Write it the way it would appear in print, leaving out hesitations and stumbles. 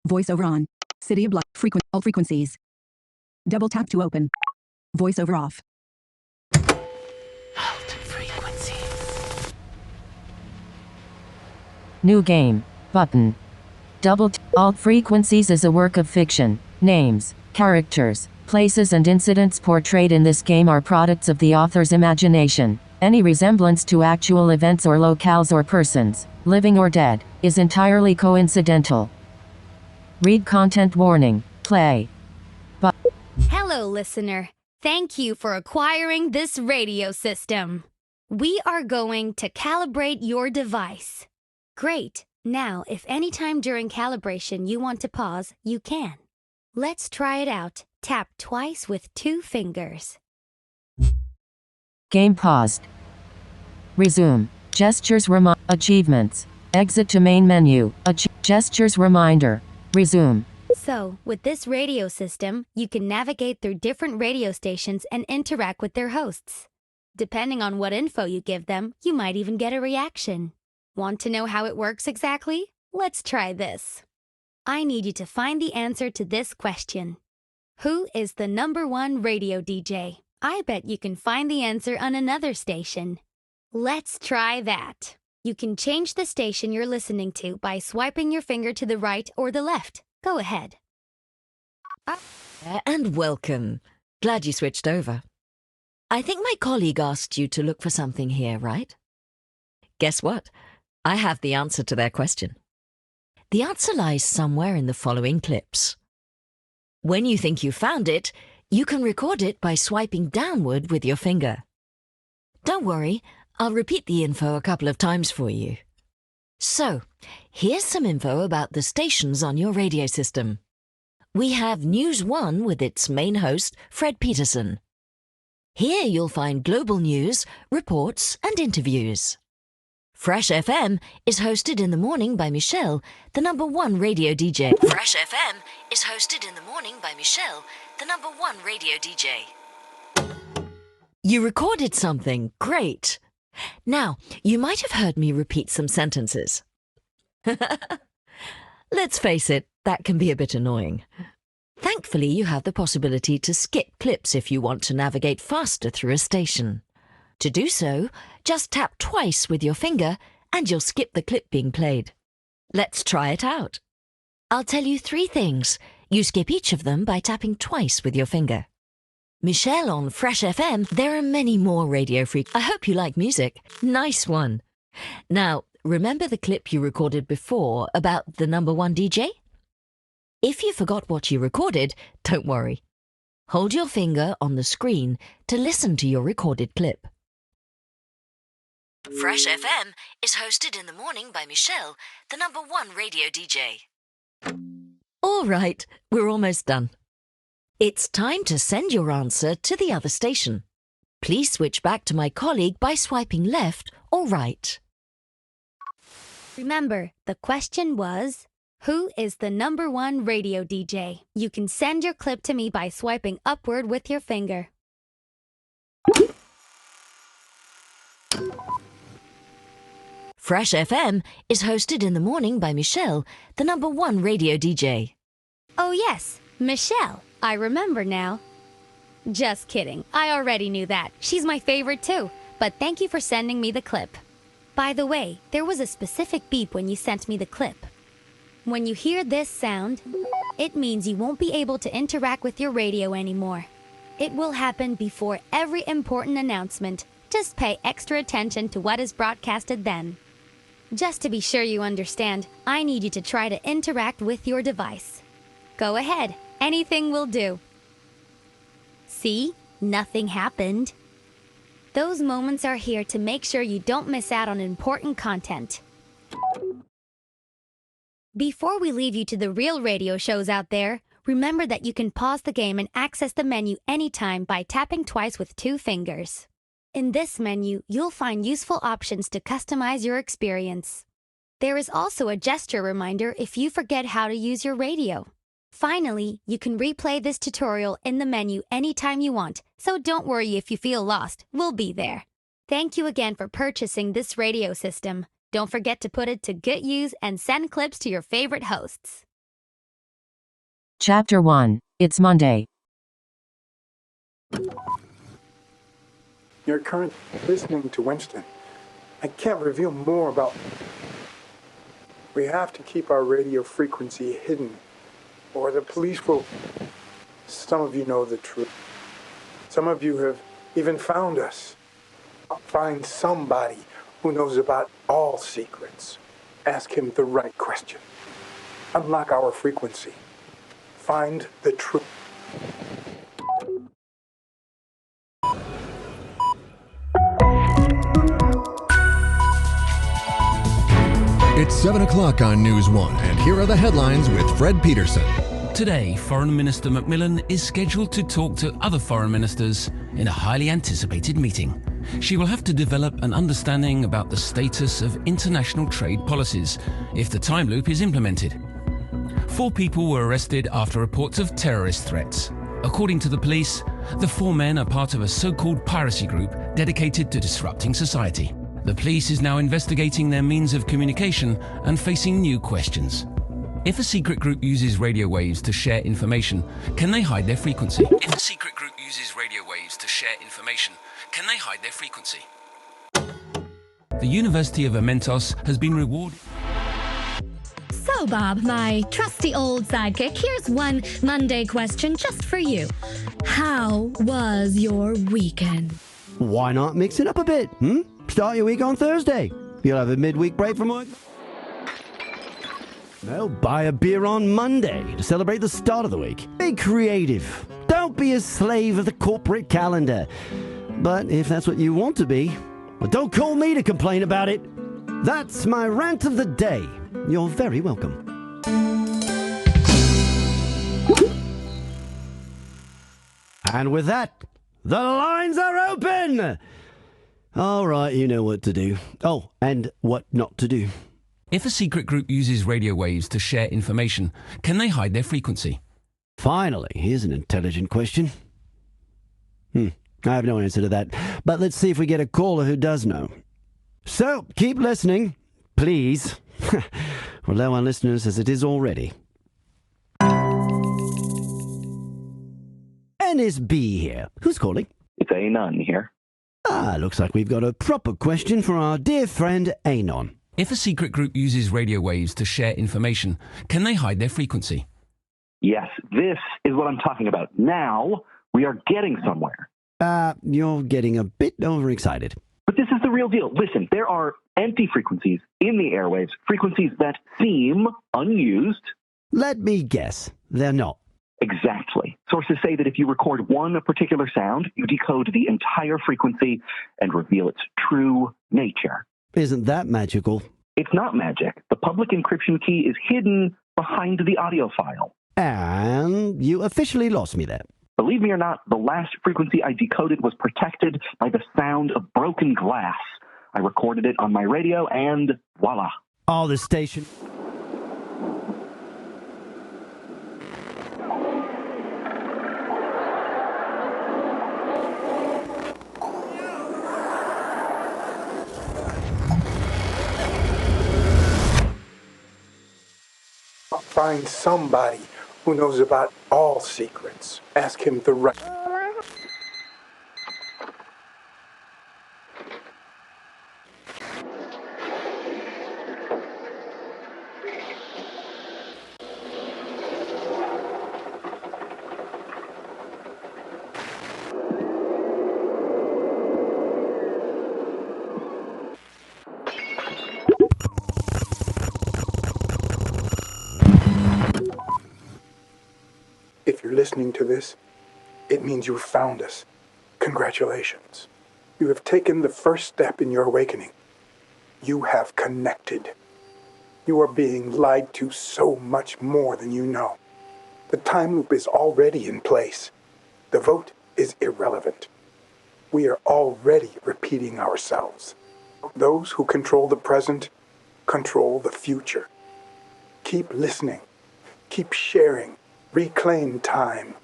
Voiceover on. City of Blood. All frequencies. Double tap to open. Voiceover off. Alt frequencies. New game. Button. Alt frequencies is a work of fiction. Names, characters, places and incidents portrayed in this game are products of the author's imagination. Any resemblance to actual events or locales or persons, living or dead, is entirely coincidental. Read content warning. Play. Hello, listener. Thank you for acquiring this radio system. We are going to calibrate your device. Great. Now, if anytime during calibration you want to pause, you can. Let's try it out. Tap twice with 2 fingers. Game paused. Resume. Gestures achievements. Exit to main menu. Gestures reminder. Resume. So, with this radio system, you can navigate through different radio stations and interact with their hosts. Depending on what info you give them, you might even get a reaction. Want to know how it works exactly? Let's try this. I need you to find the answer to this question. Who is the #1 radio DJ? I bet you can find the answer on another station. Let's try that. You can change the station you're listening to by swiping your finger to the right or the left. Go ahead. And welcome. Glad you switched over. I think my colleague asked you to look for something here, right? Guess what? I have the answer to their question. The answer lies somewhere in the following clips. When you think you found it, you can record it by swiping downward with your finger. Don't worry, I'll repeat the info a couple of times for you. So, here's some info about the stations on your radio system. We have News One with its main host, Fred Peterson. Here you'll find global news, reports, and interviews. Fresh FM is hosted in the morning by Michelle, the #1 radio DJ. Fresh FM is hosted in the morning by Michelle, the #1 radio DJ. You recorded something. Great. Now, you might have heard me repeat some sentences. Let's face it, that can be a bit annoying. Thankfully, you have the possibility to skip clips if you want to navigate faster through a station. To do so, just tap twice with your finger and you'll skip the clip being played. Let's try it out. I'll tell you 3 things. You skip each of them by tapping twice with your finger. Michelle on Fresh FM, there are many more radio freaks. I hope you like music. Nice one. Now, remember the clip you recorded before about the #1 DJ? If you forgot what you recorded, don't worry. Hold your finger on the screen to listen to your recorded clip. Fresh FM is hosted in the morning by Michelle, the #1 radio DJ. All right, we're almost done. It's time to send your answer to the other station. Please switch back to my colleague by swiping left or right. Remember, the question was, who is the #1 radio DJ? You can send your clip to me by swiping upward with your finger. Fresh FM is hosted in the morning by Michelle, the #1 radio DJ. Oh yes, Michelle. I remember now. Just kidding. I already knew that. She's my favorite too. But thank you for sending me the clip. By the way, there was a specific beep when you sent me the clip. When you hear this sound, it means you won't be able to interact with your radio anymore. It will happen before every important announcement. Just pay extra attention to what is broadcasted then. Just to be sure you understand, I need you to try to interact with your device. Go ahead. Anything will do. See? Nothing happened. Those moments are here to make sure you don't miss out on important content. Before we leave you to the real radio shows out there, remember that you can pause the game and access the menu anytime by tapping twice with 2 fingers. In this menu, you'll find useful options to customize your experience. There is also a gesture reminder if you forget how to use your radio. Finally, you can replay this tutorial in the menu anytime you want, so don't worry if you feel lost, we'll be there. Thank you again for purchasing this radio system. Don't forget to put it to good use and send clips to your favorite hosts. Chapter 1. It's Monday. You're currently listening to Winston. I can't reveal more about... We have to keep our radio frequency hidden, or the police will... Some of you know the truth. Some of you have even found us. Find somebody who knows about all secrets. Ask him the right question. Unlock our frequency. Find the truth. It's 7 o'clock on News 1, and here are the headlines with Fred Peterson. Today, Foreign Minister Macmillan is scheduled to talk to other foreign ministers in a highly anticipated meeting. She will have to develop an understanding about the status of international trade policies if the time loop is implemented. 4 people were arrested after reports of terrorist threats. According to the police, the 4 men are part of a so-called piracy group dedicated to disrupting society. The police is now investigating their means of communication and facing new questions. If a secret group uses radio waves to share information, can they hide their frequency? If a secret group uses radio waves to share information, can they hide their frequency? The University of Amentos has been rewarded. So, Bob, my trusty old sidekick, here's one Monday question just for you. How was your weekend? Why not mix it up a bit, Start your week on Thursday. You'll have a midweek break from work. Well, buy a beer on Monday to celebrate the start of the week. Be creative. Don't be a slave of the corporate calendar. But if that's what you want to be, well, don't call me to complain about it. That's my rant of the day. You're very welcome. And with that, the lines are open! All right, you know what to do. Oh, and what not to do. If a secret group uses radio waves to share information, can they hide their frequency? Finally, here's an intelligent question. I have no answer to that, but let's see if we get a caller who does know. So, keep listening, please. We're low on listeners as it is already. NSB here. Who's calling? It's Anon here. Looks like we've got a proper question for our dear friend Anon. If a secret group uses radio waves to share information, can they hide their frequency? Yes, this is what I'm talking about. Now, we are getting somewhere. You're getting a bit overexcited. But this is the real deal. Listen, there are empty frequencies in the airwaves, frequencies that seem unused. Let me guess. They're not. Exactly. Sources say that if you record one particular sound, you decode the entire frequency and reveal its true nature. Isn't that magical? It's not magic. The public encryption key is hidden behind the audio file. And you officially lost me there. Believe me or not, the last frequency I decoded was protected by the sound of broken glass. I recorded it on my radio and voila. Oh, the station. Find somebody who knows about all secrets. Ask him the right... If you're listening to this, it means you've found us. Congratulations. You have taken the first step in your awakening. You have connected. You are being lied to so much more than you know. The time loop is already in place. The vote is irrelevant. We are already repeating ourselves. Those who control the present control the future. Keep listening. Keep sharing. Reclaim time.